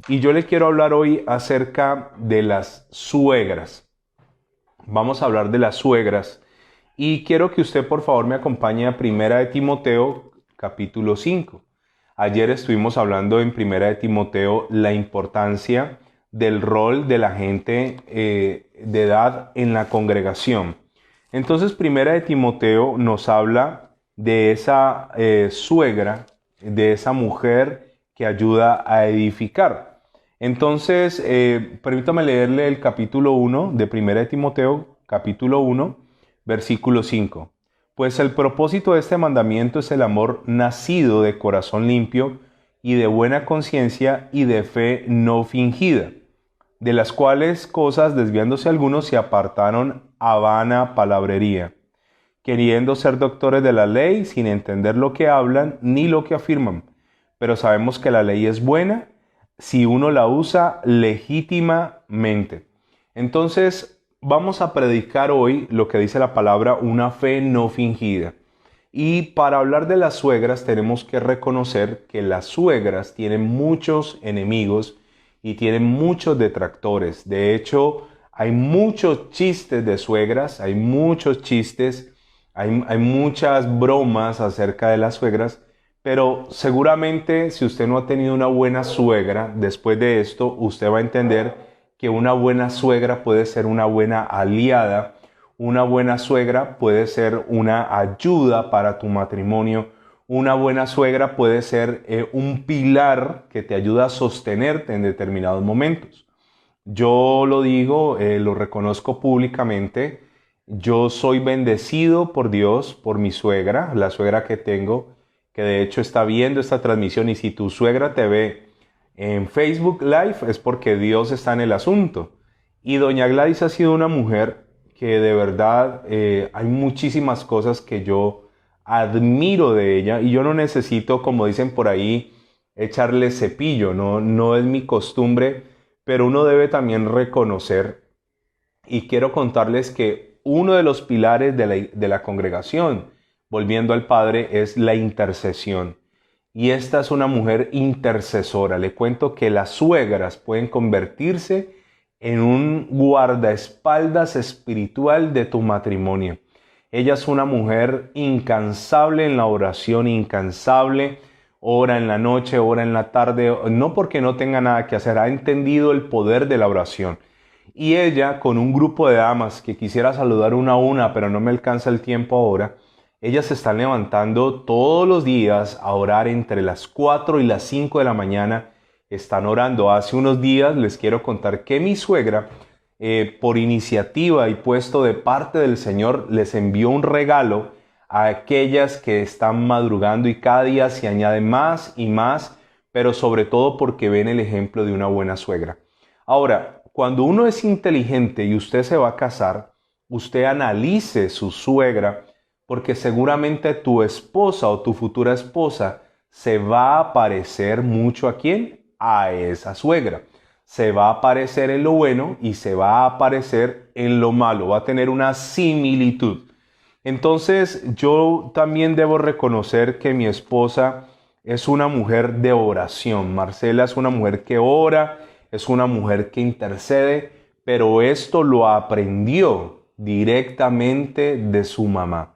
Y yo le quiero hablar hoy acerca de las suegras. Vamos a hablar de las suegras. Y quiero que usted por favor me acompañe a Primera de Timoteo, capítulo 5. Ayer estuvimos hablando en Primera de Timoteo la importancia del rol de la gente de edad en la congregación. Entonces Primera de Timoteo nos habla de esa suegra, de esa mujer que ayuda a edificar. Entonces, permítame leerle el capítulo 1 de Primera de Timoteo, capítulo 1, versículo 5. Pues el propósito de este mandamiento es el amor nacido de corazón limpio y de buena conciencia y de fe no fingida, de las cuales cosas desviándose algunos se apartaron a vana palabrería, queriendo ser doctores de la ley sin entender lo que hablan ni lo que afirman. Pero sabemos que la ley es buena si uno la usa legítimamente. Entonces, vamos a predicar hoy lo que dice la palabra, una fe no fingida. Y para hablar de las suegras tenemos que reconocer que las suegras tienen muchos enemigos y tienen muchos detractores. De hecho, hay muchos chistes de suegras, hay muchos chistes, hay muchas bromas acerca de las suegras. Pero seguramente si usted no ha tenido una buena suegra, después de esto usted va a entender que una buena suegra puede ser una buena aliada, una buena suegra puede ser una ayuda para tu matrimonio, una buena suegra puede ser un pilar que te ayuda a sostenerte en determinados momentos. Yo lo digo, lo reconozco públicamente, yo soy bendecido por Dios, por mi suegra, la suegra que tengo, que de hecho está viendo esta transmisión, y si tu suegra te ve en Facebook Live es porque Dios está en el asunto. Y doña Gladys ha sido una mujer que de verdad hay muchísimas cosas que yo admiro de ella, y yo no necesito, como dicen por ahí, echarle cepillo, no es mi costumbre, pero uno debe también reconocer, y quiero contarles que uno de los pilares de la congregación, volviendo al Padre, es la intercesión. Y esta es una mujer intercesora. Le cuento que las suegras pueden convertirse en un guardaespaldas espiritual de tu matrimonio. Ella es una mujer incansable en la oración, incansable, ora en la noche, ora en la tarde, no porque no tenga nada que hacer, ha entendido el poder de la oración. Y ella, con un grupo de damas que quisiera saludar una a una, pero no me alcanza el tiempo ahora, ellas se están levantando todos los días a orar entre las 4 y las 5 de la mañana. Están orando. Hace unos días les quiero contar que mi suegra, por iniciativa y puesto de parte del Señor, les envió un regalo a aquellas que están madrugando, y cada día se añade más y más, pero sobre todo porque ven el ejemplo de una buena suegra. Ahora, cuando uno es inteligente y usted se va a casar, usted analice su suegra, porque seguramente tu esposa o tu futura esposa se va a parecer mucho ¿a quién? A esa suegra. Se va a parecer en lo bueno y se va a parecer en lo malo. Va a tener una similitud. Entonces yo también debo reconocer que mi esposa es una mujer de oración. Marcela es una mujer que ora, es una mujer que intercede, pero esto lo aprendió directamente de su mamá.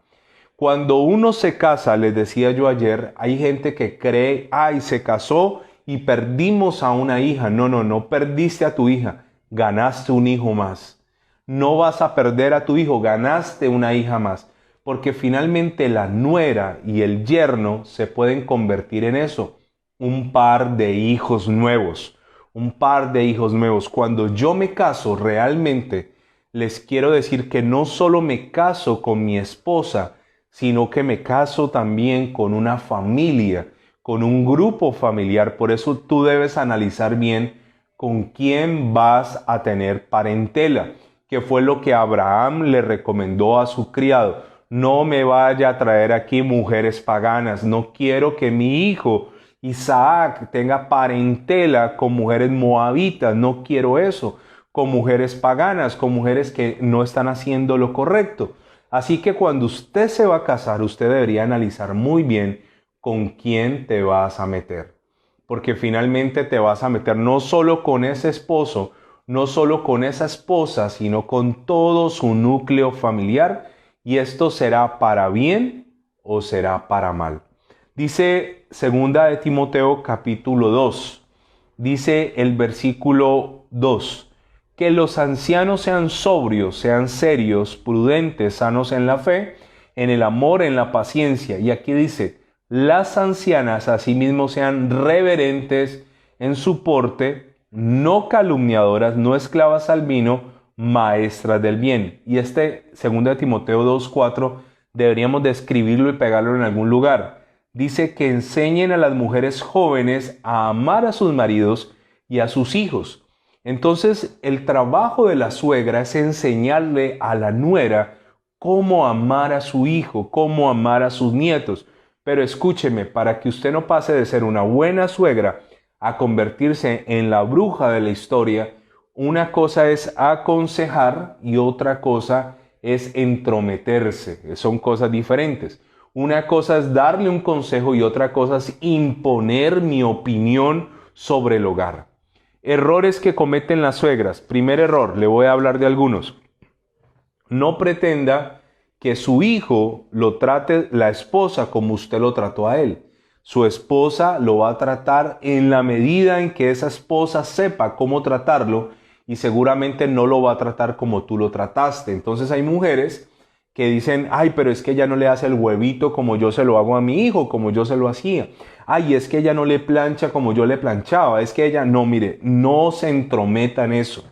Cuando uno se casa, les decía yo ayer, hay gente que cree, ay, se casó y perdimos a una hija. No perdiste a tu hija, ganaste un hijo más. No vas a perder a tu hijo, ganaste una hija más. Porque finalmente la nuera y el yerno se pueden convertir en eso, un par de hijos nuevos, un par de hijos nuevos. Cuando yo me caso realmente, les quiero decir que no solo me caso con mi esposa, sino que me caso también con una familia, con un grupo familiar. Por eso tú debes analizar bien con quién vas a tener parentela, que fue lo que Abraham le recomendó a su criado. No me vaya a traer aquí mujeres paganas, no quiero que mi hijo Isaac tenga parentela con mujeres moabitas, no quiero eso, con mujeres paganas, con mujeres que no están haciendo lo correcto. Así que cuando usted se va a casar, usted debería analizar muy bien con quién te vas a meter. Porque finalmente te vas a meter no solo con ese esposo, no solo con esa esposa, sino con todo su núcleo familiar, y esto será para bien o será para mal. Dice segunda de Timoteo capítulo 2, dice el versículo 2, que los ancianos sean sobrios, sean serios, prudentes, sanos en la fe, en el amor, en la paciencia. Y aquí dice, las ancianas asimismo sean reverentes en su porte, no calumniadoras, no esclavas al vino, maestras del bien. Y este 2 Timoteo 2:4 deberíamos de escribirlo y pegarlo en algún lugar. Dice que enseñen a las mujeres jóvenes a amar a sus maridos y a sus hijos. Entonces, el trabajo de la suegra es enseñarle a la nuera cómo amar a su hijo, cómo amar a sus nietos. Pero escúcheme, para que usted no pase de ser una buena suegra a convertirse en la bruja de la historia, una cosa es aconsejar y otra cosa es entrometerse. Son cosas diferentes. Una cosa es darle un consejo y otra cosa es imponer mi opinión sobre el hogar. Errores que cometen las suegras. Primer error, le voy a hablar de algunos. No pretenda que su hijo lo trate la esposa como usted lo trató a él. Su esposa lo va a tratar en la medida en que esa esposa sepa cómo tratarlo y seguramente no lo va a tratar como tú lo trataste. Entonces hay mujeres que dicen, ay, pero es que ella no le hace el huevito como yo se lo hago a mi hijo, como yo se lo hacía. Ay, es que ella no le plancha como yo le planchaba. Es que ella, no, mire, no se entrometa en eso.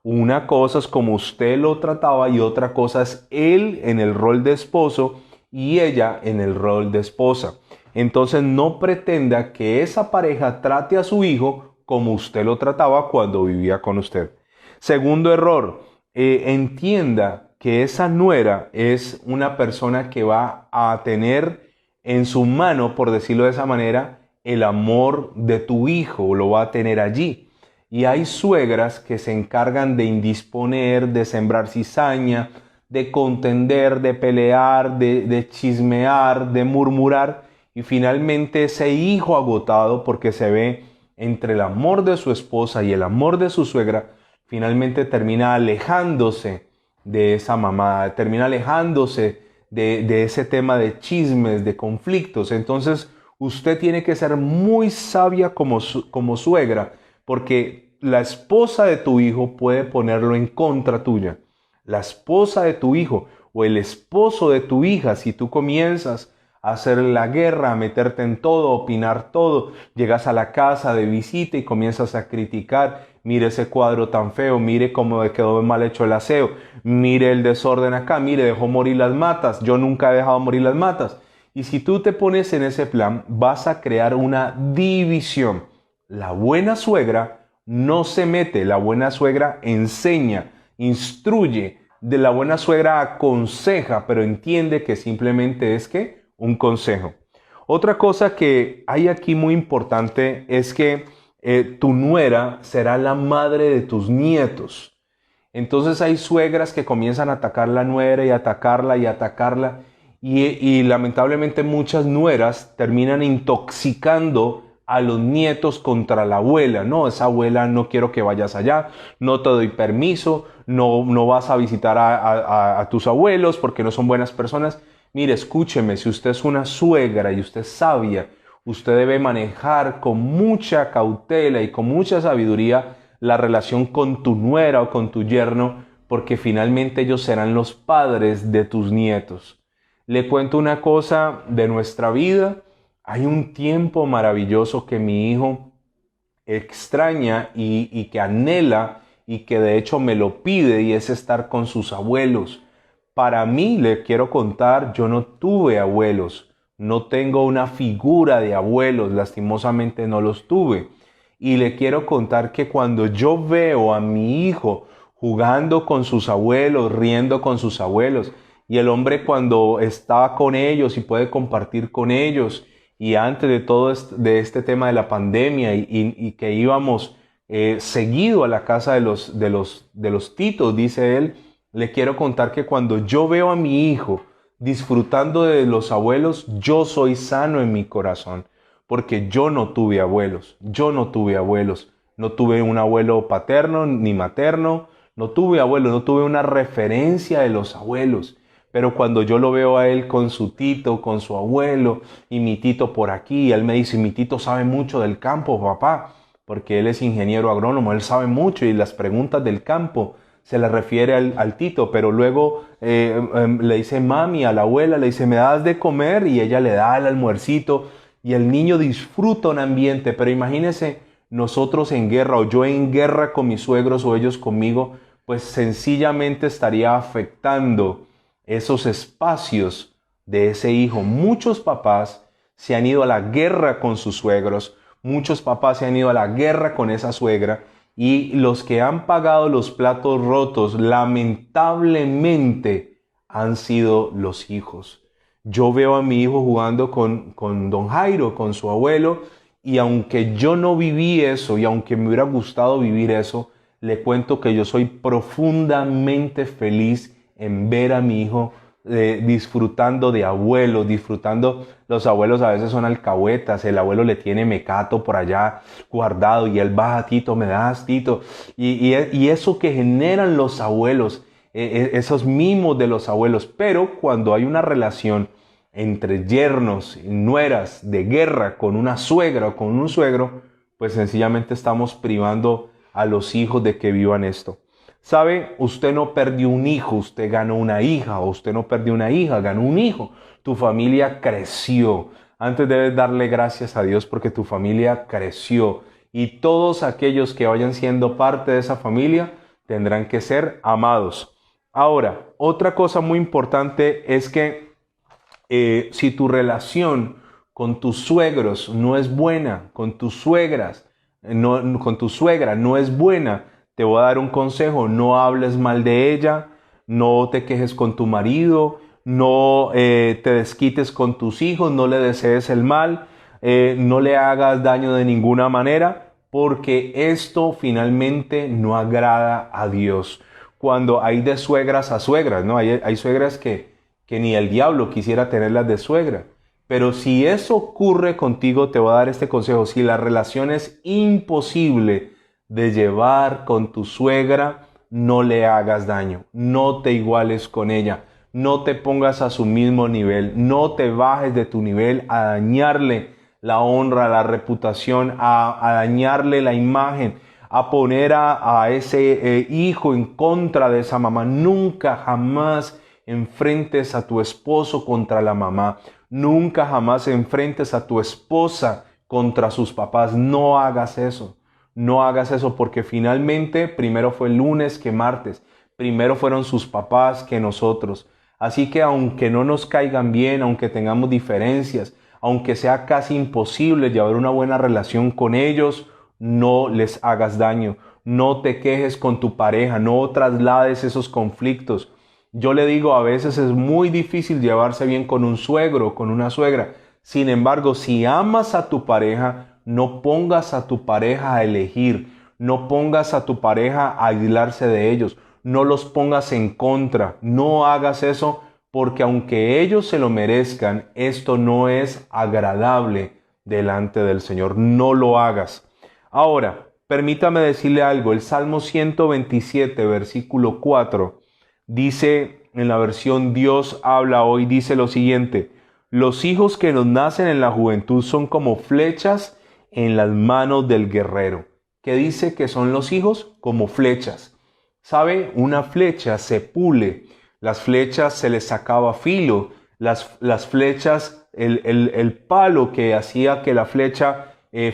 Una cosa es como usted lo trataba y otra cosa es él en el rol de esposo y ella en el rol de esposa. Entonces no pretenda que esa pareja trate a su hijo como usted lo trataba cuando vivía con usted. Segundo error, entienda que esa nuera es una persona que va a tener en su mano, por decirlo de esa manera, el amor de tu hijo, lo va a tener allí. Y hay suegras que se encargan de indisponer, de sembrar cizaña, de contender, de pelear, de chismear, de murmurar. Y finalmente ese hijo agotado, porque se ve entre el amor de su esposa y el amor de su suegra, finalmente termina alejándose de esa mamá, termina alejándose de ese tema de chismes, de conflictos. Entonces usted tiene que ser muy sabia como suegra, porque la esposa de tu hijo puede ponerlo en contra tuya. La esposa de tu hijo o el esposo de tu hija, si tú comienzas a hacer la guerra, a meterte en todo, a opinar todo, llegas a la casa de visita y comienzas a criticar, mire ese cuadro tan feo, mire cómo quedó mal hecho el aseo, mire el desorden acá, mire, dejó morir las matas, yo nunca he dejado morir las matas. Y si tú te pones en ese plan, vas a crear una división. La buena suegra no se mete, la buena suegra enseña, instruye, de la buena suegra aconseja, pero entiende que simplemente es que un consejo. Otra cosa que hay aquí muy importante es que tu nuera será la madre de tus nietos. Entonces hay suegras que comienzan a atacar a la nuera y atacarla y atacarla y lamentablemente muchas nueras terminan intoxicando a los nietos contra la abuela. No, esa abuela no quiero que vayas allá, no te doy permiso, no vas a visitar a tus abuelos porque no son buenas personas. Mire, escúcheme, si usted es una suegra y usted es sabia, usted debe manejar con mucha cautela y con mucha sabiduría la relación con tu nuera o con tu yerno, porque finalmente ellos serán los padres de tus nietos. Le cuento una cosa de nuestra vida. Hay un tiempo maravilloso que mi hijo extraña y que anhela y que de hecho me lo pide, y es estar con sus abuelos. Para mí, le quiero contar, yo no tuve abuelos, no tengo una figura de abuelos, lastimosamente no los tuve. Y le quiero contar que cuando yo veo a mi hijo jugando con sus abuelos, riendo con sus abuelos, y el hombre cuando está con ellos y puede compartir con ellos, y antes de todo este tema de la pandemia y que íbamos seguido a la casa de los titos, dice él, le quiero contar que cuando yo veo a mi hijo disfrutando de los abuelos, yo soy sano en mi corazón, porque yo no tuve abuelos, no tuve un abuelo paterno ni materno, no tuve abuelos, no tuve una referencia de los abuelos. Pero cuando yo lo veo a él con su tito, con su abuelo, y mi tito por aquí, él me dice, mi tito sabe mucho del campo, papá, porque él es ingeniero agrónomo, él sabe mucho y las preguntas del campo se le refiere al tito, pero luego le dice mami a la abuela, le dice, ¿me das de comer? Y ella le da el almuercito y el niño disfruta un ambiente, pero imagínense nosotros en guerra o yo en guerra con mis suegros o ellos conmigo, pues sencillamente estaría afectando esos espacios de ese hijo. Muchos papás se han ido a la guerra con sus suegros, muchos papás se han ido a la guerra con esa suegra y los que han pagado los platos rotos lamentablemente han sido los hijos. Yo veo a mi hijo jugando con don Jairo, con su abuelo, y aunque yo no viví eso y aunque me hubiera gustado vivir eso, le cuento que yo soy profundamente feliz en ver a mi hijo disfrutando de abuelos, disfrutando, los abuelos a veces son alcahuetas, el abuelo le tiene mecato por allá guardado y él baja, Tito, me das, Tito, y eso que generan los abuelos, esos mimos de los abuelos, pero cuando hay una relación entre yernos y nueras de guerra con una suegra o con un suegro, pues sencillamente estamos privando a los hijos de que vivan esto. ¿Sabe? Usted no perdió un hijo, usted ganó una hija, o usted no perdió una hija, ganó un hijo. Tu familia creció. Antes debes darle gracias a Dios porque tu familia creció. Y todos aquellos que vayan siendo parte de esa familia tendrán que ser amados. Ahora, otra cosa muy importante es que si tu relación con tus suegros no es buena, con tus suegras, con tu suegra no es buena, te voy a dar un consejo: no hables mal de ella, no te quejes con tu marido, no te desquites con tus hijos, no le desees el mal, no le hagas daño de ninguna manera, porque esto finalmente no agrada a Dios. Cuando hay de suegras a suegras, ¿no? Hay suegras que ni el diablo quisiera tenerlas de suegra. Pero si eso ocurre contigo, te voy a dar este consejo: si la relación es imposible de llevar con tu suegra, no le hagas daño, no te iguales con ella, no te pongas a su mismo nivel, no te bajes de tu nivel a dañarle la honra, la reputación, a dañarle la imagen, a poner a ese hijo en contra de esa mamá. Nunca jamás enfrentes a tu esposo contra la mamá, nunca jamás enfrentes a tu esposa contra sus papás. No hagas eso. No hagas eso, porque finalmente primero fue el lunes que martes, primero fueron sus papás que nosotros. Así que aunque no nos caigan bien, aunque tengamos diferencias, aunque sea casi imposible llevar una buena relación con ellos, no les hagas daño, no te quejes con tu pareja, no traslades esos conflictos. Yo le digo, a veces es muy difícil llevarse bien con un suegro o con una suegra. Sin embargo, si amas a tu pareja, no pongas a tu pareja a elegir, no pongas a tu pareja a aislarse de ellos, no los pongas en contra, no hagas eso, porque aunque ellos se lo merezcan, esto no es agradable delante del Señor. No lo hagas. Ahora, permítame decirle algo. El Salmo 127, versículo 4, dice en la versión Dios habla hoy, dice lo siguiente: los hijos que nos nacen en la juventud son como flechas en las manos del guerrero. ¿Qué dice que son los hijos? Como flechas. ¿Sabe? Una flecha se pule, las flechas se les sacaba filo, las flechas, el palo que hacía que la flecha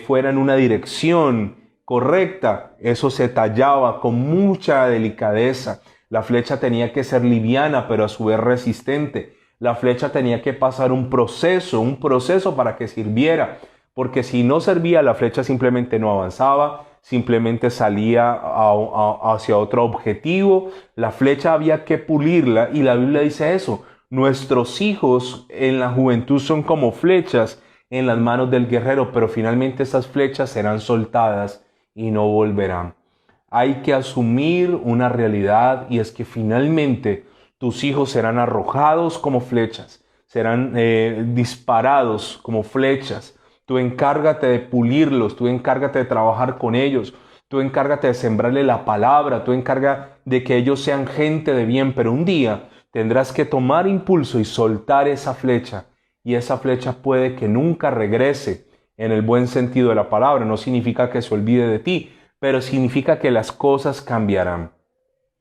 fuera en una dirección correcta, eso se tallaba con mucha delicadeza. La flecha tenía que ser liviana, pero a su vez resistente. La flecha tenía que pasar un proceso para que sirviera, porque si no servía, la flecha simplemente no avanzaba, simplemente salía hacia otro objetivo. La flecha había que pulirla, y la Biblia dice eso: nuestros hijos en la juventud son como flechas en las manos del guerrero, pero finalmente esas flechas serán soltadas y no volverán. Hay que asumir una realidad y es que finalmente tus hijos serán arrojados como flechas, serán disparados como flechas. Tú encárgate de pulirlos, tú encárgate de trabajar con ellos, tú encárgate de sembrarle la palabra, tú encárgate de que ellos sean gente de bien, pero un día tendrás que tomar impulso y soltar esa flecha, y esa flecha puede que nunca regrese en el buen sentido de la palabra. No significa que se olvide de ti, pero significa que las cosas cambiarán.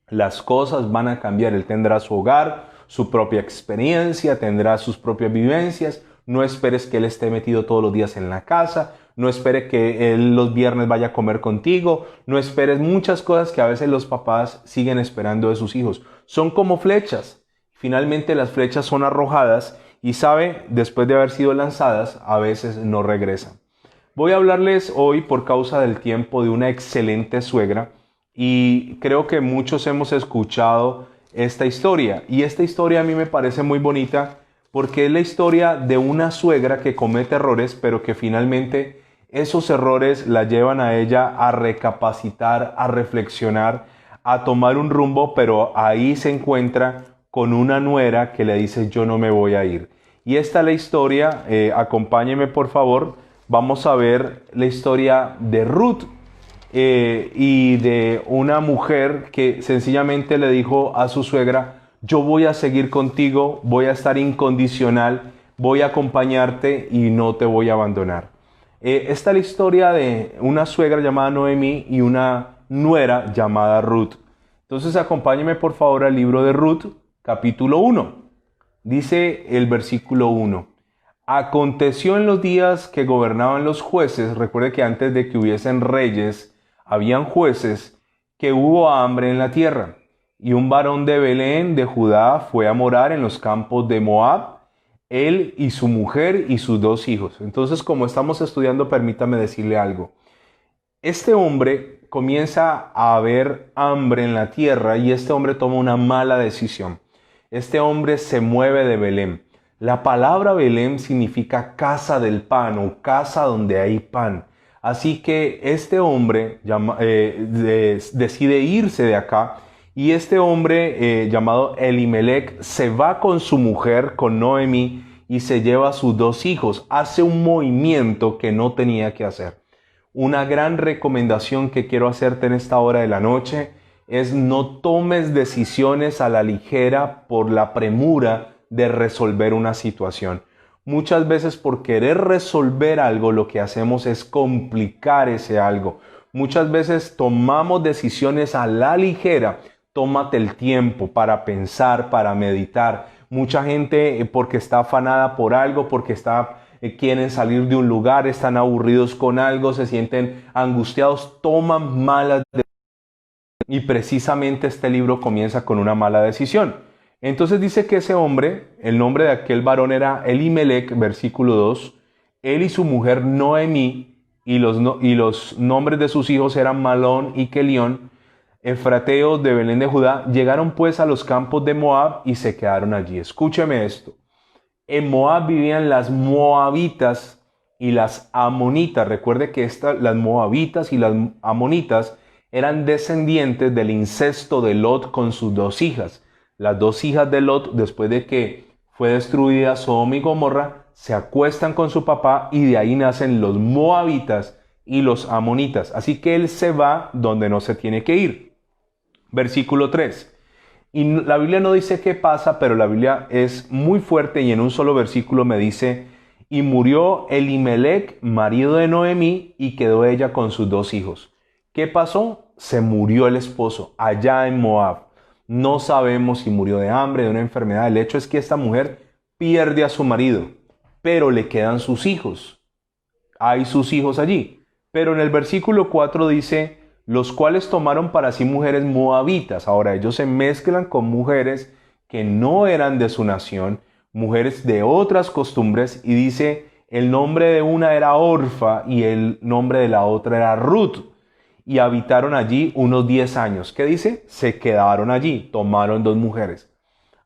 Las cosas van a cambiar. Él tendrá su hogar, su propia experiencia, tendrá sus propias vivencias. No esperes que él esté metido todos los días en la casa. No esperes que él los viernes vaya a comer contigo. No esperes muchas cosas que a veces los papás siguen esperando de sus hijos. Son como flechas. Finalmente las flechas son arrojadas y después de haber sido lanzadas, a veces no regresan. Voy a hablarles hoy, por causa del tiempo, de una excelente suegra, y creo que muchos hemos escuchado esta historia. Y esta historia a mí me parece muy bonita porque es la historia de una suegra que comete errores, pero que finalmente esos errores la llevan a ella a recapacitar, a reflexionar, a tomar un rumbo, pero ahí se encuentra con una nuera que le dice: yo no me voy a ir. Y esta es la historia, acompáñenme por favor, vamos a ver la historia de Ruth y de una mujer que sencillamente le dijo a su suegra: yo voy a seguir contigo, voy a estar incondicional, voy a acompañarte y no te voy a abandonar. Esta es la historia de una suegra llamada Noemí y una nuera llamada Ruth. Entonces acompáñenme por favor al libro de Ruth, capítulo 1. Dice el versículo 1. Aconteció en los días que gobernaban los jueces, recuerde que antes de que hubiesen reyes, habían jueces, que hubo hambre en la tierra. Y un varón de Belén de Judá fue a morar en los campos de Moab, él y su mujer y sus 2 hijos. Entonces, como estamos estudiando, permítame decirle algo. Este hombre comienza a haber hambre en la tierra y este hombre toma una mala decisión. Este hombre se mueve de Belén. La palabra Belén significa casa del pan o casa donde hay pan. Así que este hombre decide irse de acá y este hombre llamado Elimelec se va con su mujer, con Noemí, y se lleva a sus 2 hijos. Hace un movimiento que no tenía que hacer. Una gran recomendación que quiero hacerte en esta hora de la noche es: no tomes decisiones a la ligera por la premura de resolver una situación. Muchas veces por querer resolver algo lo que hacemos es complicar ese algo. Muchas veces tomamos decisiones a la ligera. Tómate el tiempo para pensar, para meditar. Mucha gente porque está afanada por algo, porque quieren salir de un lugar, están aburridos con algo, se sienten angustiados, toman malas decisiones. Y precisamente este libro comienza con una mala decisión. Entonces dice que ese hombre, el nombre de aquel varón era Elimelec, versículo 2, él y su mujer Noemí, y los nombres de sus hijos eran Malón y Kelión, efrateos de Belén de Judá. Llegaron pues a los campos de Moab y se quedaron allí. Escúcheme esto. En Moab vivían las moabitas y las amonitas. Recuerde que las moabitas y las amonitas eran descendientes del incesto de Lot con sus 2 hijas. Las 2 hijas de Lot, después de que fue destruida Sodoma y Gomorra, se acuestan con su papá y de ahí nacen los moabitas y los amonitas. Así que él se va donde no se tiene que ir. Versículo 3. Y la Biblia no dice qué pasa, pero la Biblia es muy fuerte y en un solo versículo me dice: y murió Elimelec, marido de Noemí, y quedó ella con sus 2 hijos. ¿Qué pasó? Se murió el esposo allá en Moab. No sabemos si murió de hambre, de una enfermedad. El hecho es que esta mujer pierde a su marido, pero le quedan sus hijos. Hay sus hijos allí. Pero en el versículo 4 dice: los cuales tomaron para sí mujeres moabitas. Ahora ellos se mezclan con mujeres que no eran de su nación, mujeres de otras costumbres, y dice: el nombre de una era Orfa y el nombre de la otra era Ruth. Y habitaron allí unos 10 años. ¿Qué dice? Se quedaron allí, tomaron 2 mujeres.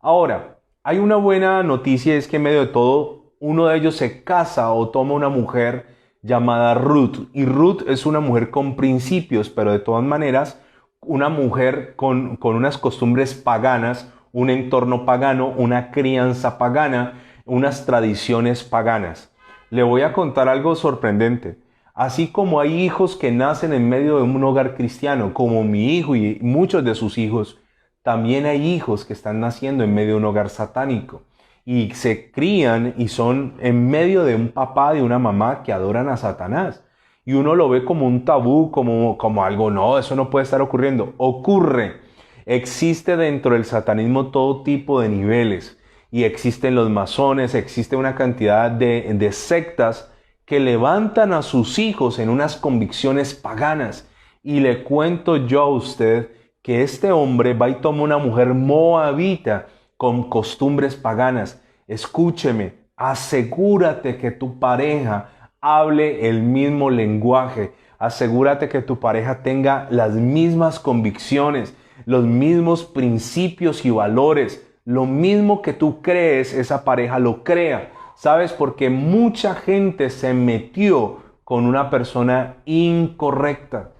Ahora, hay una buena noticia, es que en medio de todo, uno de ellos se casa o toma una mujer llamada Ruth. Y Ruth es una mujer con principios, pero de todas maneras una mujer con unas costumbres paganas, un entorno pagano, una crianza pagana, unas tradiciones paganas. Le voy a contar algo sorprendente. Así como hay hijos que nacen en medio de un hogar cristiano, como mi hijo y muchos de sus hijos, también hay hijos que están naciendo en medio de un hogar satánico y se crían y son en medio de un papá, de una mamá que adoran a Satanás. Y uno lo ve como un tabú, como algo, no, eso no puede estar ocurriendo. Ocurre. Existe dentro del satanismo todo tipo de niveles. Y existen los masones, existe una cantidad de sectas que levantan a sus hijos en unas convicciones paganas. Y le cuento yo a usted que este hombre va y toma una mujer moabita con costumbres paganas. Escúcheme, asegúrate que tu pareja hable el mismo lenguaje. Asegúrate que tu pareja tenga las mismas convicciones, los mismos principios y valores. Lo mismo que tú crees, esa pareja lo crea. ¿Sabes? Porque mucha gente se metió con una persona incorrecta.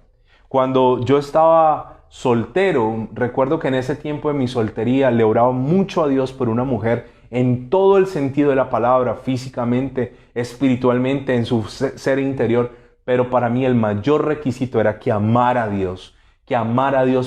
Cuando yo estaba soltero, recuerdo que en ese tiempo de mi soltería le oraba mucho a Dios por una mujer en todo el sentido de la palabra, físicamente, espiritualmente, en su ser interior. Pero para mí el mayor requisito era que amara a Dios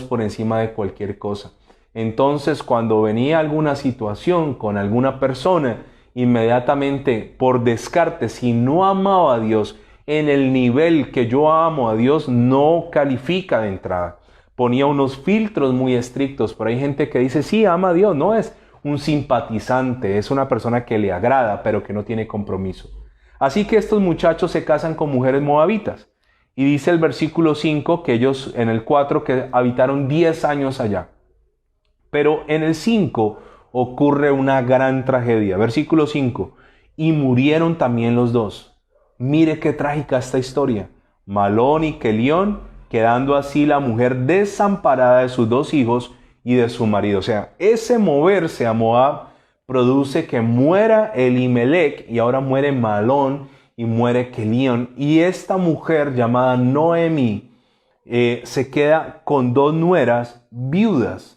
por encima de cualquier cosa. Entonces, cuando venía alguna situación con alguna persona, inmediatamente, por descarte, si no amaba a Dios en el nivel que yo amo a Dios, no califica de entrada. Ponía unos filtros muy estrictos, pero hay gente que dice, sí, ama a Dios, no es un simpatizante, es una persona que le agrada, pero que no tiene compromiso. Así que estos muchachos se casan con mujeres moabitas. Y dice el versículo 5 que ellos, en el 4, que habitaron 10 años allá. Pero en el 5 ocurre una gran tragedia. Versículo 5. Y murieron también los dos. Mire qué trágica esta historia. Malón y Kelión, quedando así la mujer desamparada de sus dos hijos y de su marido. O sea, ese moverse a Moab produce que muera Elimelec y ahora muere Malón y muere Kelión. Y esta mujer llamada Noemí se queda con dos nueras viudas.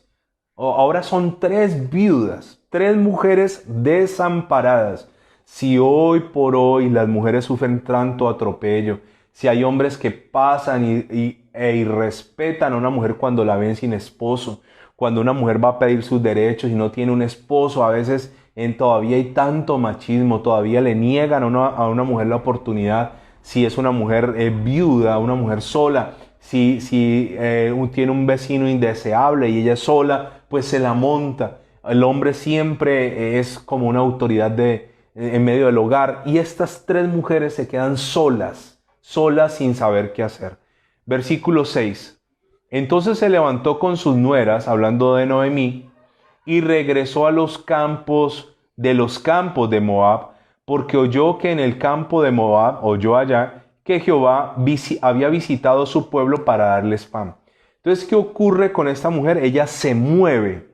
Ahora son 3 viudas, 3 mujeres desamparadas. Si hoy por hoy las mujeres sufren tanto atropello, si hay hombres que pasan e irrespetan a una mujer cuando la ven sin esposo, cuando una mujer va a pedir sus derechos y no tiene un esposo, a veces todavía hay tanto machismo, todavía le niegan a una mujer la oportunidad, si es una mujer viuda, una mujer sola, si tiene un vecino indeseable y ella es sola, pues se la monta. El hombre siempre es como una autoridad en medio del hogar. Y estas 3 mujeres se quedan solas sin saber qué hacer. Versículo 6. Entonces se levantó con sus nueras, hablando de Noemí, y regresó a los campos de Moab, porque oyó que en el campo de Moab, oyó allá, que Jehová había visitado su pueblo para darles pan. Entonces, ¿qué ocurre con esta mujer? Ella se mueve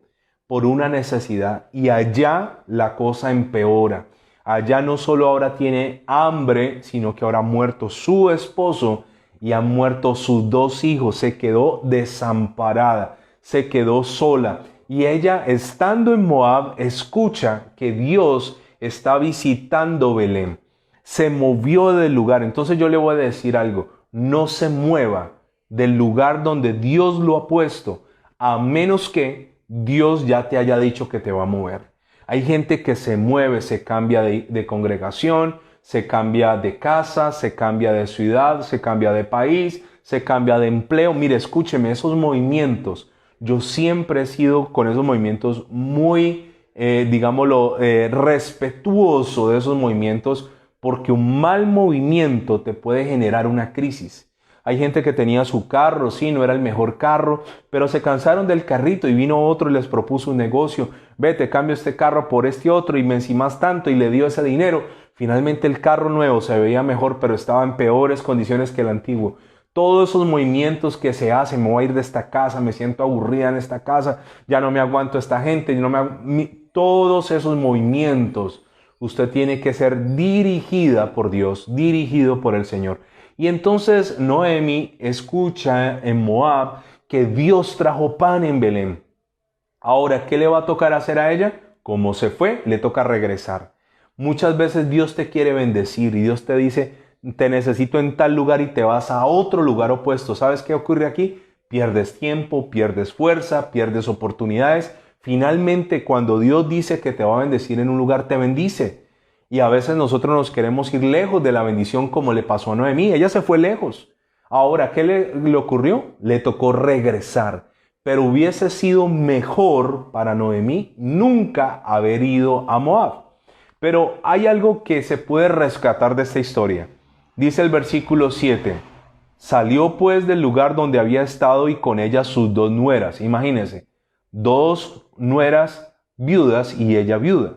por una necesidad y allá la cosa empeora. Allá no solo ahora tiene hambre, sino que ahora ha muerto su esposo y han muerto sus 2 hijos. Se quedó desamparada, se quedó sola. Y ella, estando en Moab, escucha que Dios está visitando Belén. Se movió del lugar. Entonces yo le voy a decir algo, no se mueva del lugar donde Dios lo ha puesto, a menos que Dios ya te haya dicho que te va a mover. Hay gente que se mueve, se cambia de congregación, se cambia de casa, se cambia de ciudad, se cambia de país, se cambia de empleo. Mire, escúcheme, esos movimientos, yo siempre he sido con esos movimientos muy, respetuoso de esos movimientos, porque un mal movimiento te puede generar una crisis. Hay gente que tenía su carro, sí, no era el mejor carro, pero se cansaron del carrito y vino otro y les propuso un negocio. Vete, cambio este carro por este otro y me encimas tanto y le dio ese dinero. Finalmente el carro nuevo se veía mejor, pero estaba en peores condiciones que el antiguo. Todos esos movimientos que se hacen, me voy a ir de esta casa, me siento aburrida en esta casa, ya no me aguanto a esta gente, todos esos movimientos, usted tiene que ser dirigida por Dios, dirigido por el Señor. Y entonces Noemi escucha en Moab que Dios trajo pan en Belén. Ahora, ¿qué le va a tocar hacer a ella? Como se fue, le toca regresar. Muchas veces Dios te quiere bendecir y Dios te dice, te necesito en tal lugar y te vas a otro lugar opuesto. ¿Sabes qué ocurre aquí? Pierdes tiempo, pierdes fuerza, pierdes oportunidades. Finalmente, cuando Dios dice que te va a bendecir en un lugar, te bendice. Y a veces nosotros nos queremos ir lejos de la bendición como le pasó a Noemí. Ella se fue lejos. Ahora, ¿qué le ocurrió? Le tocó regresar. Pero hubiese sido mejor para Noemí nunca haber ido a Moab. Pero hay algo que se puede rescatar de esta historia. Dice el versículo 7. Salió pues del lugar donde había estado y con ella sus dos nueras. Imagínense, dos nueras viudas y ella viuda.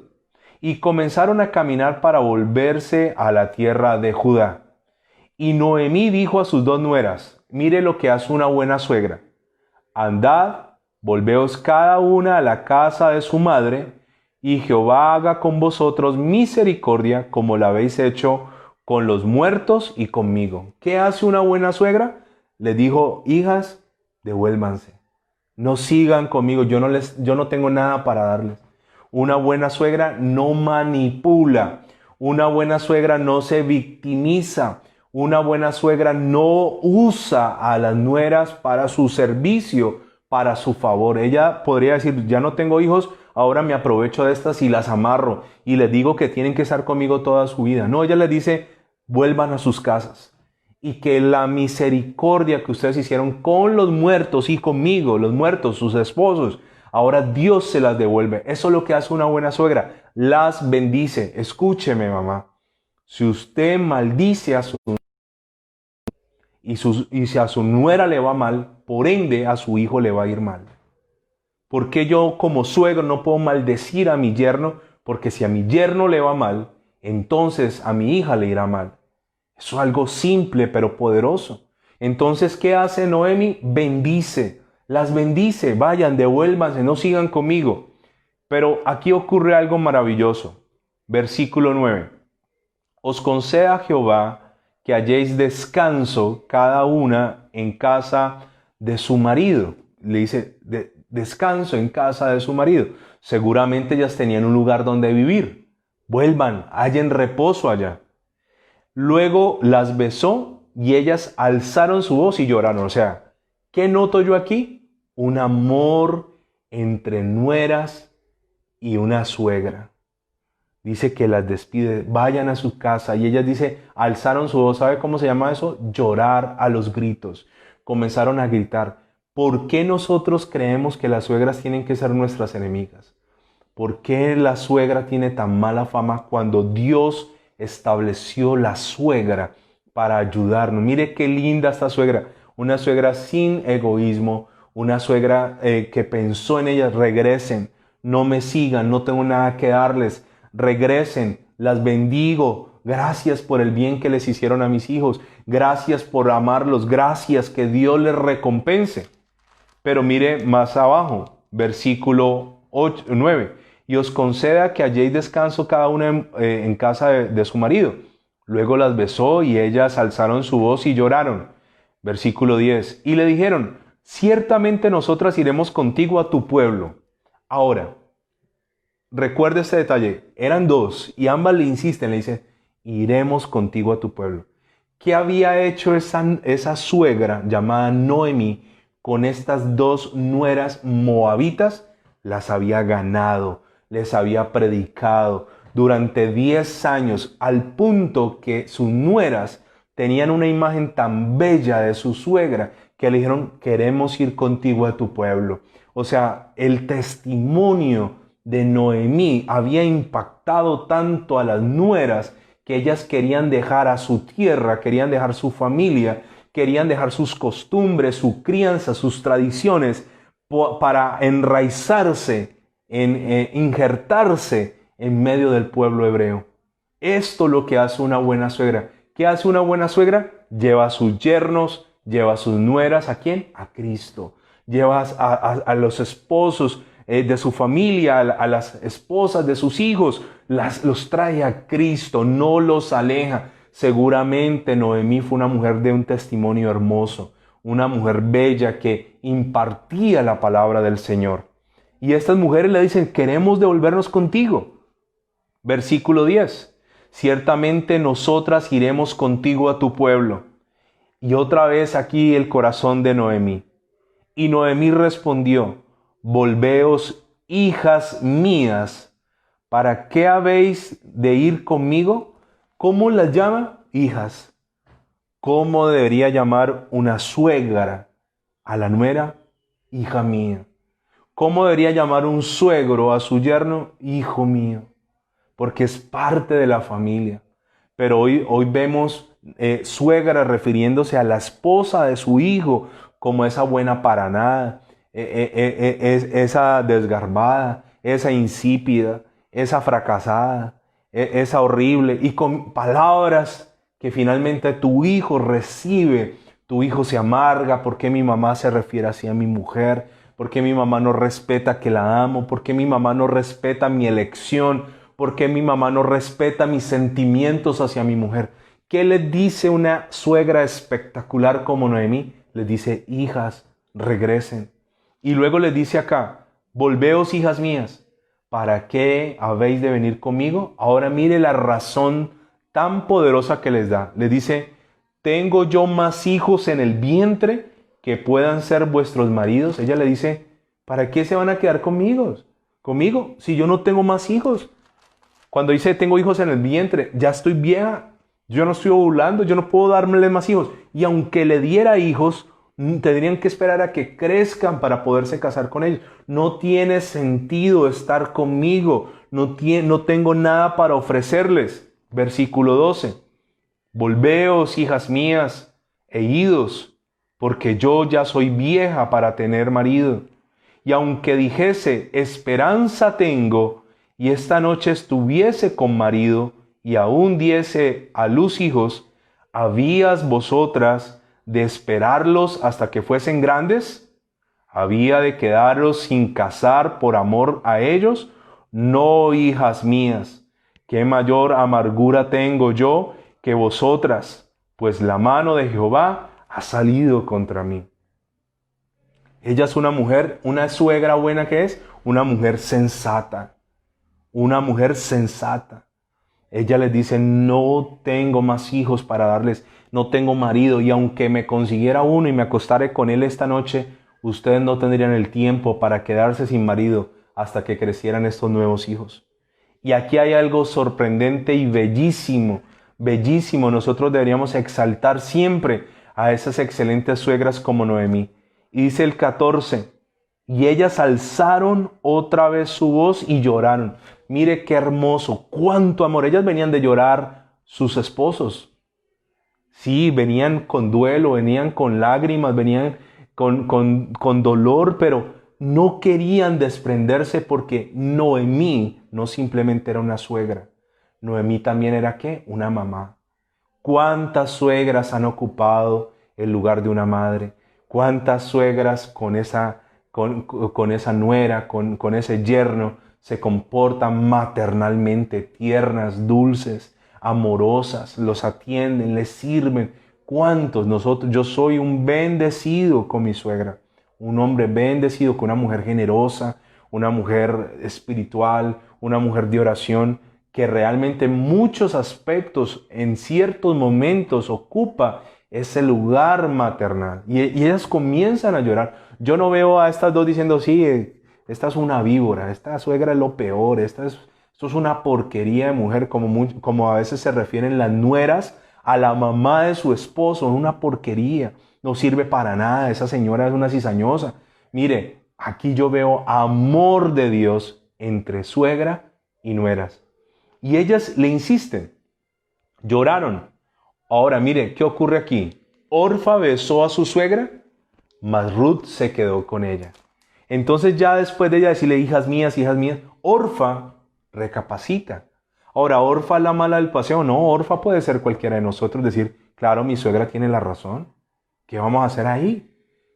Y comenzaron a caminar para volverse a la tierra de Judá. Y Noemí dijo a sus dos nueras, mire lo que hace una buena suegra. Andad, volveos cada una a la casa de su madre, y Jehová haga con vosotros misericordia como la habéis hecho con los muertos y conmigo. ¿Qué hace una buena suegra? Le dijo, hijas, devuélvanse. No sigan conmigo, yo no tengo nada para darles. Una buena suegra no manipula. Una buena suegra no se victimiza. Una buena suegra no usa a las nueras para su servicio, para su favor. Ella podría decir, ya no tengo hijos, ahora me aprovecho de estas y las amarro y les digo que tienen que estar conmigo toda su vida. No, ella les dice, vuelvan a sus casas y que la misericordia que ustedes hicieron con los muertos y conmigo, los muertos, sus esposos, ahora Dios se las devuelve. Eso es lo que hace una buena suegra, las bendice. Escúcheme, mamá, si usted maldice a su y si a su nuera le va mal, por ende a su hijo le va a ir mal. ¿Por qué yo como suegro no puedo maldecir a mi yerno? Porque si a mi yerno le va mal, entonces a mi hija le irá mal. Eso es algo simple pero poderoso. Entonces, ¿qué hace Noemi? Bendice, las bendice, vayan, devuélvanse, no sigan conmigo. Pero aquí ocurre algo maravilloso. Versículo 9. Os conceda Jehová que halléis descanso cada una en casa de su marido. Le dice, descanso en casa de su marido. Seguramente ellas tenían un lugar donde vivir. Vuelvan, hallen reposo allá. Luego las besó y ellas alzaron su voz y lloraron. O sea, ¿qué noto yo aquí? Un amor entre nueras y una suegra. Dice que las despide, vayan a su casa. Y ellas dice, alzaron su voz. ¿Sabe cómo se llama eso? Llorar a los gritos. Comenzaron a gritar. ¿Por qué nosotros creemos que las suegras tienen que ser nuestras enemigas? ¿Por qué la suegra tiene tan mala fama cuando Dios estableció la suegra para ayudarnos? Mire qué linda esta suegra. Una suegra sin egoísmo. Una suegra que pensó en ellas. Regresen, no me sigan, no tengo nada que darles. Regresen, las bendigo. Gracias por el bien que les hicieron a mis hijos. Gracias por amarlos. Gracias, que Dios les recompense. Pero mire más abajo, versículo 9. Y os conceda que halléis descanso cada una en casa de su marido. Luego las besó y ellas alzaron su voz y lloraron. Versículo 10. Y le dijeron, ciertamente nosotras iremos contigo a tu pueblo. Ahora, recuerde este detalle, eran dos y ambas le insisten, le dicen, iremos contigo a tu pueblo. ¿Qué había hecho esa suegra llamada Noemí con estas dos nueras moabitas? Las había ganado, les había predicado durante 10 años, al punto que sus nueras tenían una imagen tan bella de su suegra que le dijeron, queremos ir contigo a tu pueblo. O sea, el testimonio de Noemí había impactado tanto a las nueras que ellas querían dejar a su tierra, querían dejar su familia, querían dejar sus costumbres, su crianza, sus tradiciones para enraizarse, injertarse en medio del pueblo hebreo. Esto es lo que hace una buena suegra. ¿Qué hace una buena suegra? Lleva a sus yernos, lleva a sus nueras. ¿A quién? A Cristo. Lleva a los esposos de su familia, a las esposas de sus hijos, los trae a Cristo, no los aleja. Seguramente Noemí fue una mujer de un testimonio hermoso, una mujer bella que impartía la palabra del Señor. Y estas mujeres le dicen, queremos devolvernos contigo. Versículo 10. Ciertamente nosotras iremos contigo a tu pueblo. Y otra vez aquí el corazón de Noemí. Y Noemí respondió, volveos, hijas mías, ¿para qué habéis de ir conmigo? ¿Cómo las llama? Hijas. ¿Cómo debería llamar una suegra a la nuera? Hija mía. ¿Cómo debería llamar un suegro a su yerno? Hijo mío. Porque es parte de la familia. Pero hoy vemos suegra refiriéndose a la esposa de su hijo como esa buena para nada, esa desgarbada, esa insípida, esa fracasada, esa horrible, y con palabras que finalmente tu hijo recibe. Tu hijo se amarga. ¿Por qué mi mamá se refiere así a mi mujer? ¿Por qué mi mamá no respeta que la amo? ¿Por qué mi mamá no respeta mi elección? ¿Por qué mi mamá no respeta mis sentimientos hacia mi mujer? ¿Qué les dice una suegra espectacular como Noemí? Les dice, hijas, regresen. Y luego les dice acá, volveos, hijas mías, ¿para qué habéis de venir conmigo? Ahora mire la razón tan poderosa que les da. Les dice, ¿tengo yo más hijos en el vientre que puedan ser vuestros maridos? Ella le dice, ¿para qué se van a quedar conmigo? Si yo no tengo más hijos. Cuando dice tengo hijos en el vientre, ya estoy vieja, yo no estoy ovulando, yo no puedo darle más hijos. Y aunque le diera hijos, tendrían que esperar a que crezcan para poderse casar con ellos. No tiene sentido estar conmigo, no tengo nada para ofrecerles. Versículo 12. Volveos, hijas mías, e idos, porque yo ya soy vieja para tener marido. Y aunque dijese, esperanza tengo, y esta noche estuviese con marido, y aún diese a luz hijos, ¿habías vosotras de esperarlos hasta que fuesen grandes? ¿Había de quedaros sin casar por amor a ellos? No, hijas mías, qué mayor amargura tengo yo que vosotras, pues la mano de Jehová ha salido contra mí. Ella es una mujer, una suegra buena que es, una mujer sensata. Una mujer sensata. Ella les dice, no tengo más hijos para darles, no tengo marido, y aunque me consiguiera uno y me acostare con él esta noche, ustedes no tendrían el tiempo para quedarse sin marido hasta que crecieran estos nuevos hijos. Y aquí hay algo sorprendente y bellísimo, bellísimo. Nosotros deberíamos exaltar siempre a esas excelentes suegras como Noemí. Y dice el 14, y ellas alzaron otra vez su voz y lloraron. Mire qué hermoso, cuánto amor. Ellas venían de llorar sus esposos. Sí, venían con duelo, venían con lágrimas, venían con dolor, pero no querían desprenderse porque Noemí no simplemente era una suegra. Noemí también era ¿qué? Una mamá. ¿Cuántas suegras han ocupado el lugar de una madre? ¿Cuántas suegras con esa nuera, con ese yerno, se comportan maternalmente, tiernas, dulces, amorosas, los atienden, les sirven? ¿Cuántos? Yo soy un bendecido con mi suegra, un hombre bendecido con una mujer generosa, una mujer espiritual, una mujer de oración, que realmente en muchos aspectos, en ciertos momentos, ocupa ese lugar maternal. Y ellas comienzan a llorar. Yo no veo a estas dos diciendo, sí, esta es una víbora, esta suegra es lo peor, esto es una porquería de mujer, como a veces se refieren las nueras a la mamá de su esposo, una porquería, no sirve para nada, esa señora es una cizañosa. Mire, aquí yo veo amor de Dios entre suegra y nueras. Y ellas le insisten, lloraron. Ahora mire, ¿qué ocurre aquí? Orfa besó a su suegra, mas Ruth se quedó con ella. Entonces ya después de ella decirle, hijas mías, Orfa recapacita. Ahora, Orfa es la mala del paseo. No, Orfa puede ser cualquiera de nosotros, decir, claro, mi suegra tiene la razón. ¿Qué vamos a hacer ahí?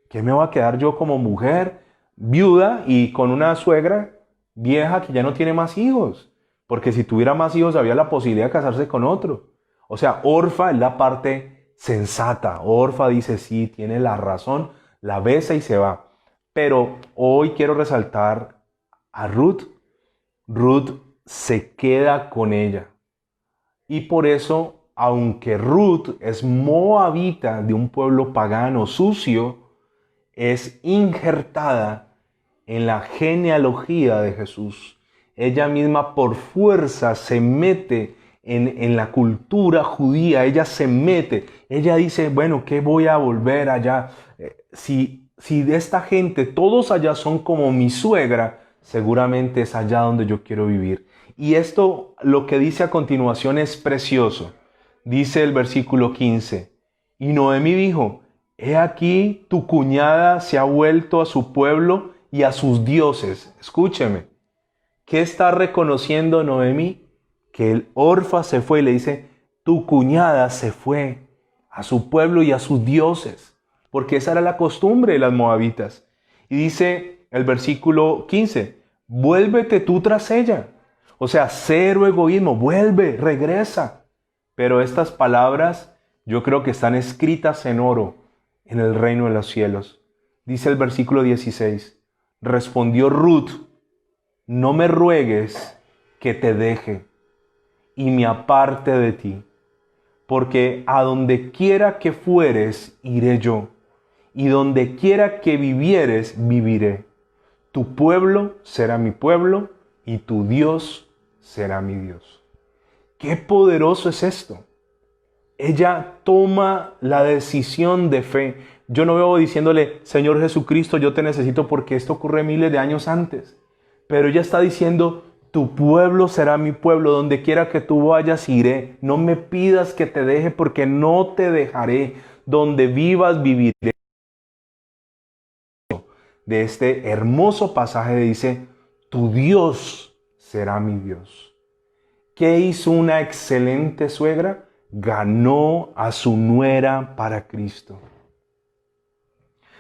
¿Qué me voy a quedar yo como mujer viuda y con una suegra vieja que ya no tiene más hijos? Porque si tuviera más hijos había la posibilidad de casarse con otro. O sea, Orfa es la parte sensata. Orfa dice, sí, tiene la razón, la besa y se va. Pero hoy quiero resaltar a Ruth. Ruth se queda con ella. Y por eso, aunque Ruth es moabita de un pueblo pagano sucio, es injertada en la genealogía de Jesús. Ella misma por fuerza se mete en la cultura judía, ella se mete, ella dice, bueno, ¿qué voy a volver allá? Si de esta gente todos allá son como mi suegra, seguramente es allá donde yo quiero vivir. Y esto, lo que dice a continuación es precioso. Dice el versículo 15, y Noemí dijo, he aquí tu cuñada se ha vuelto a su pueblo y a sus dioses. Escúcheme, ¿qué está reconociendo Noemí? Que el Orfa se fue y le dice, tu cuñada se fue a su pueblo y a sus dioses, porque esa era la costumbre de las moabitas. Y dice el versículo 15, vuélvete tú tras ella. O sea, cero egoísmo, vuelve, regresa. Pero estas palabras yo creo que están escritas en oro en el reino de los cielos. Dice el versículo 16, respondió Ruth, no me ruegues que te deje y me aparte de ti, porque a donde quiera que fueres, iré yo, y donde quiera que vivieres, viviré. Tu pueblo será mi pueblo, y tu Dios será mi Dios. ¡Qué poderoso es esto! Ella toma la decisión de fe. Yo no veo diciéndole, Señor Jesucristo, yo te necesito porque esto ocurre miles de años antes. Pero ella está diciendo, tu pueblo será mi pueblo, donde quiera que tú vayas iré. No me pidas que te deje porque no te dejaré. Donde vivas viviré. De este hermoso pasaje dice, tu Dios será mi Dios. ¿Qué hizo una excelente suegra? Ganó a su nuera para Cristo.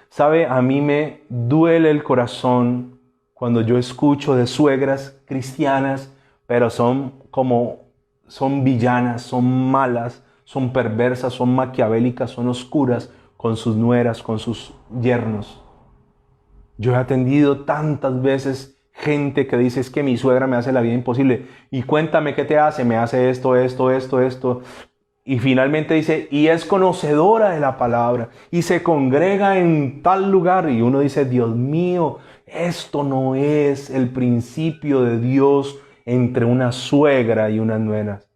¿Sabe? A mí me duele el corazón cuando yo escucho de suegras cristianas, pero son villanas, son malas, son perversas, son maquiavélicas, son oscuras con sus nueras, con sus yernos. Yo he atendido tantas veces gente que dice, es que mi suegra me hace la vida imposible. Y cuéntame qué te hace, me hace esto. Y finalmente dice, y es conocedora de la palabra, y se congrega en tal lugar. Y uno dice, Dios mío, esto no es el principio de Dios entre una suegra y unas nueras.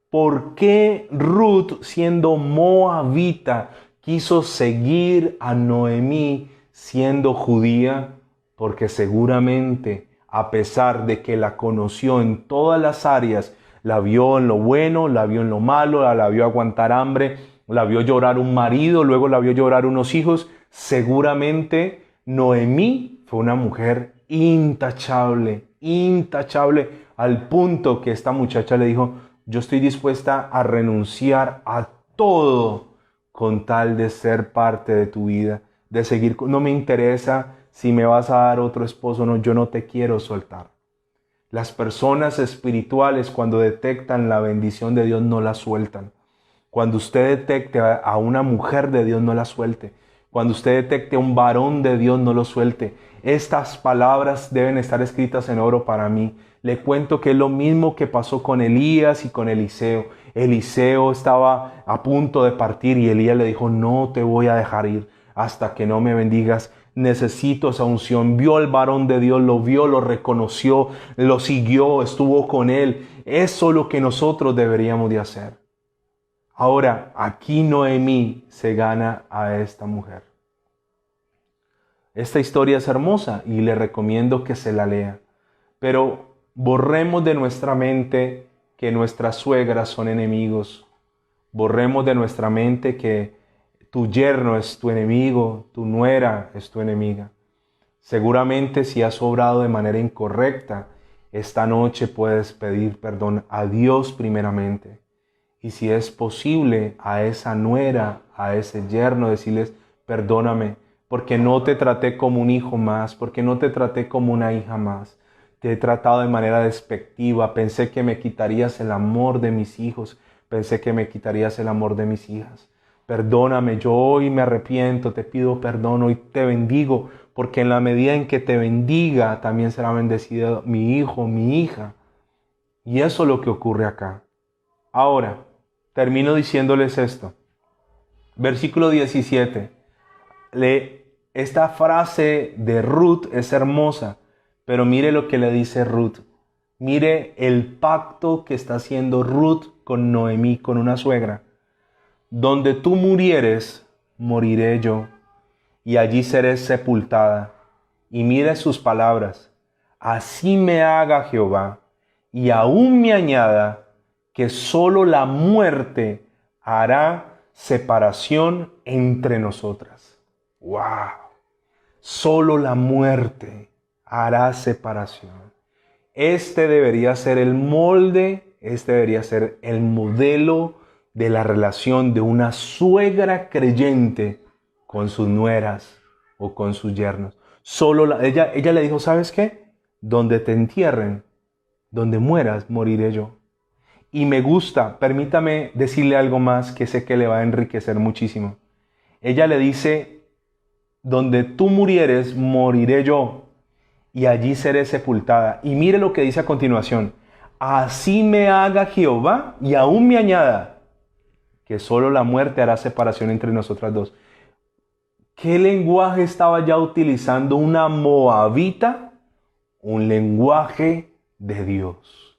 ¿Por qué Ruth, siendo moabita, quiso seguir a Noemí siendo judía? Porque seguramente, a pesar de que la conoció en todas las áreas, la vio en lo bueno, la vio en lo malo, la vio aguantar hambre, la vio llorar un marido, luego la vio llorar unos hijos, seguramente Noemí fue una mujer intachable, intachable, al punto que esta muchacha le dijo, yo estoy dispuesta a renunciar a todo con tal de ser parte de tu vida, de seguir, no me interesa si me vas a dar otro esposo o no, yo no te quiero soltar. Las personas espirituales cuando detectan la bendición de Dios no la sueltan. Cuando usted detecte a una mujer de Dios no la suelte. Cuando usted detecte a un varón de Dios no lo suelte. Estas palabras deben estar escritas en oro para mí. Le cuento que es lo mismo que pasó con Elías y con Eliseo. Eliseo estaba a punto de partir y Elías le dijo, no te voy a dejar ir hasta que no me bendigas. Necesito esa unción. Vio al varón de Dios, lo vio, lo reconoció, lo siguió, estuvo con él. Eso es lo que nosotros deberíamos de hacer. Ahora, aquí Noemí se gana a esta mujer. Esta historia es hermosa y le recomiendo que se la lea. Pero borremos de nuestra mente que nuestras suegras son enemigos. Borremos de nuestra mente que tu yerno es tu enemigo, tu nuera es tu enemiga. Seguramente si has obrado de manera incorrecta, esta noche puedes pedir perdón a Dios primeramente. Y si es posible, a esa nuera, a ese yerno, decirles, perdóname, porque no te traté como un hijo más, porque no te traté como una hija más. Te he tratado de manera despectiva, pensé que me quitarías el amor de mis hijos, pensé que me quitarías el amor de mis hijas. perdóname, yo hoy me arrepiento, te pido perdón, hoy te bendigo, porque en la medida en que te bendiga, también será bendecido mi hijo, mi hija. Y eso es lo que ocurre acá. Ahora, termino diciéndoles esto. Versículo 17. Esta frase de Ruth es hermosa, pero mire lo que le dice Ruth. Mire el pacto que está haciendo Ruth con Noemí, con una suegra. Donde tú murieres, moriré yo, y allí seré sepultada. Y mire sus palabras. Así me haga Jehová, y aún me añada, que solo la muerte hará separación entre nosotras. ¡Wow! Solo la muerte hará separación. Este debería ser el molde, este debería ser el modelo de la relación de una suegra creyente con sus nueras o con sus yernos. Ella le dijo, ¿sabes qué? Donde te entierren, donde mueras, moriré yo. Y me gusta, permítame decirle algo más que sé que le va a enriquecer muchísimo. Ella le dice, donde tú murieres, moriré yo, y allí seré sepultada. Y mire lo que dice a continuación. Así me haga Jehová, y aún me añada, que solo la muerte hará separación entre nosotras dos. ¿Qué lenguaje estaba ya utilizando una moabita? Un lenguaje de Dios.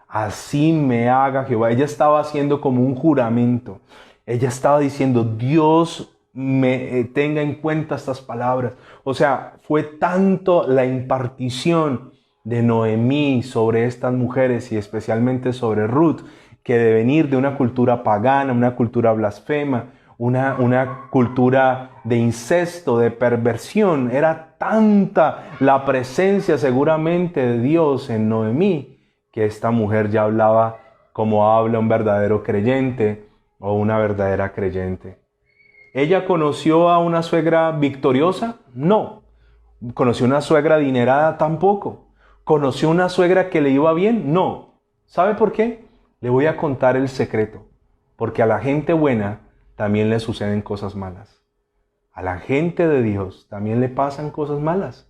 Así me haga Jehová. Ella estaba haciendo como un juramento. Ella estaba diciendo, Dios me tenga en cuenta estas palabras. O sea, fue tanto la impartición de Noemí sobre estas mujeres y especialmente sobre Ruth, que de venir de una cultura pagana, una cultura blasfema, una cultura de incesto, de perversión, era tanta la presencia seguramente de Dios en Noemí, que esta mujer ya hablaba como habla un verdadero creyente o una verdadera creyente. ¿Ella conoció a una suegra victoriosa? No. ¿Conoció una suegra adinerada? Tampoco. ¿Conoció una suegra que le iba bien? No. ¿Sabe por qué? Le voy a contar el secreto. Porque a la gente buena también le suceden cosas malas. A la gente de Dios también le pasan cosas malas.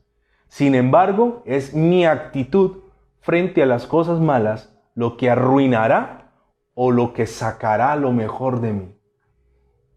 Sin embargo, es mi actitud frente a las cosas malas lo que arruinará o lo que sacará lo mejor de mí.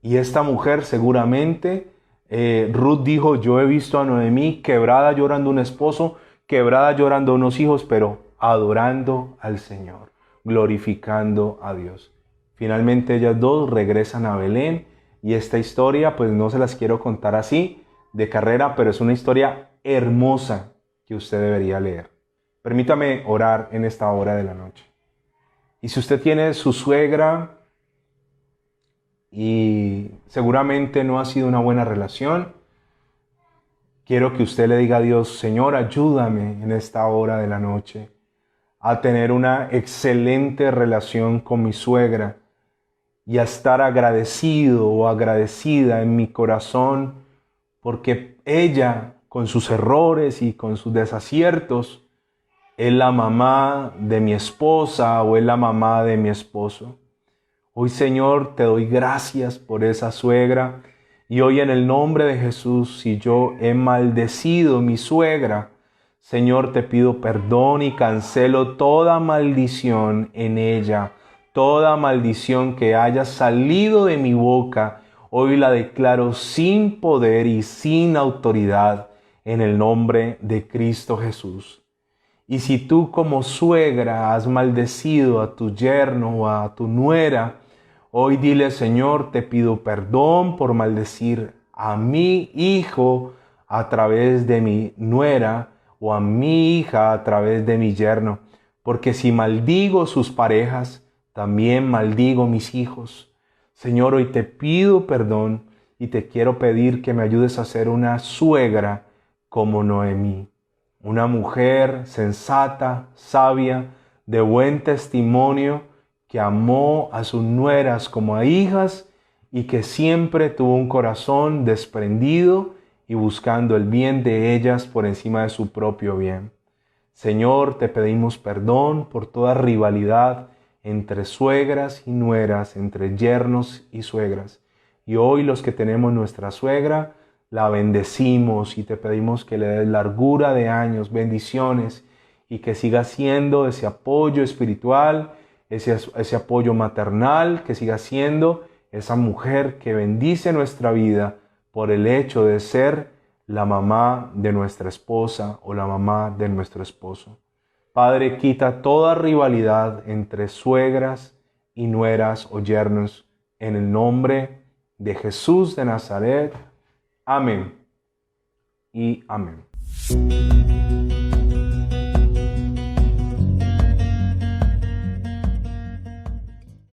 Y esta mujer seguramente, Ruth dijo, yo he visto a Noemí quebrada llorando un esposo, quebrada llorando unos hijos, pero adorando al Señor, glorificando a Dios. Finalmente ellas dos regresan a Belén y esta historia pues no se las quiero contar así de carrera, pero es una historia hermosa que usted debería leer. Permítame orar en esta hora de la noche. Y si usted tiene su suegra y seguramente no ha sido una buena relación, quiero que usted le diga a Dios, Señor, ayúdame en esta hora de la noche a tener una excelente relación con mi suegra y a estar agradecido o agradecida en mi corazón porque ella, con sus errores y con sus desaciertos, es la mamá de mi esposa o es la mamá de mi esposo. Hoy, Señor, te doy gracias por esa suegra y hoy en el nombre de Jesús, si yo he maldecido a mi suegra, Señor, te pido perdón y cancelo toda maldición en ella, toda maldición que haya salido de mi boca, hoy la declaro sin poder y sin autoridad en el nombre de Cristo Jesús. Y si tú como suegra has maldecido a tu yerno o a tu nuera, hoy dile, Señor, te pido perdón por maldecir a mi hijo a través de mi nuera o a mi hija a través de mi yerno. Porque si maldigo sus parejas, también maldigo mis hijos. Señor, hoy te pido perdón y te quiero pedir que me ayudes a ser una suegra como Noemí. Una mujer sensata, sabia, de buen testimonio, que amó a sus nueras como a hijas y que siempre tuvo un corazón desprendido y buscando el bien de ellas por encima de su propio bien. Señor, te pedimos perdón por toda rivalidad entre suegras y nueras, entre yernos y suegras. Y hoy los que tenemos nuestra suegra, la bendecimos y te pedimos que le des largura de años, bendiciones, y que siga siendo ese apoyo espiritual, ese apoyo maternal, que siga siendo esa mujer que bendice nuestra vida por el hecho de ser la mamá de nuestra esposa o la mamá de nuestro esposo. Padre, quita toda rivalidad entre suegras y nueras o yernos en el nombre de Jesús de Nazaret. Amén y amén.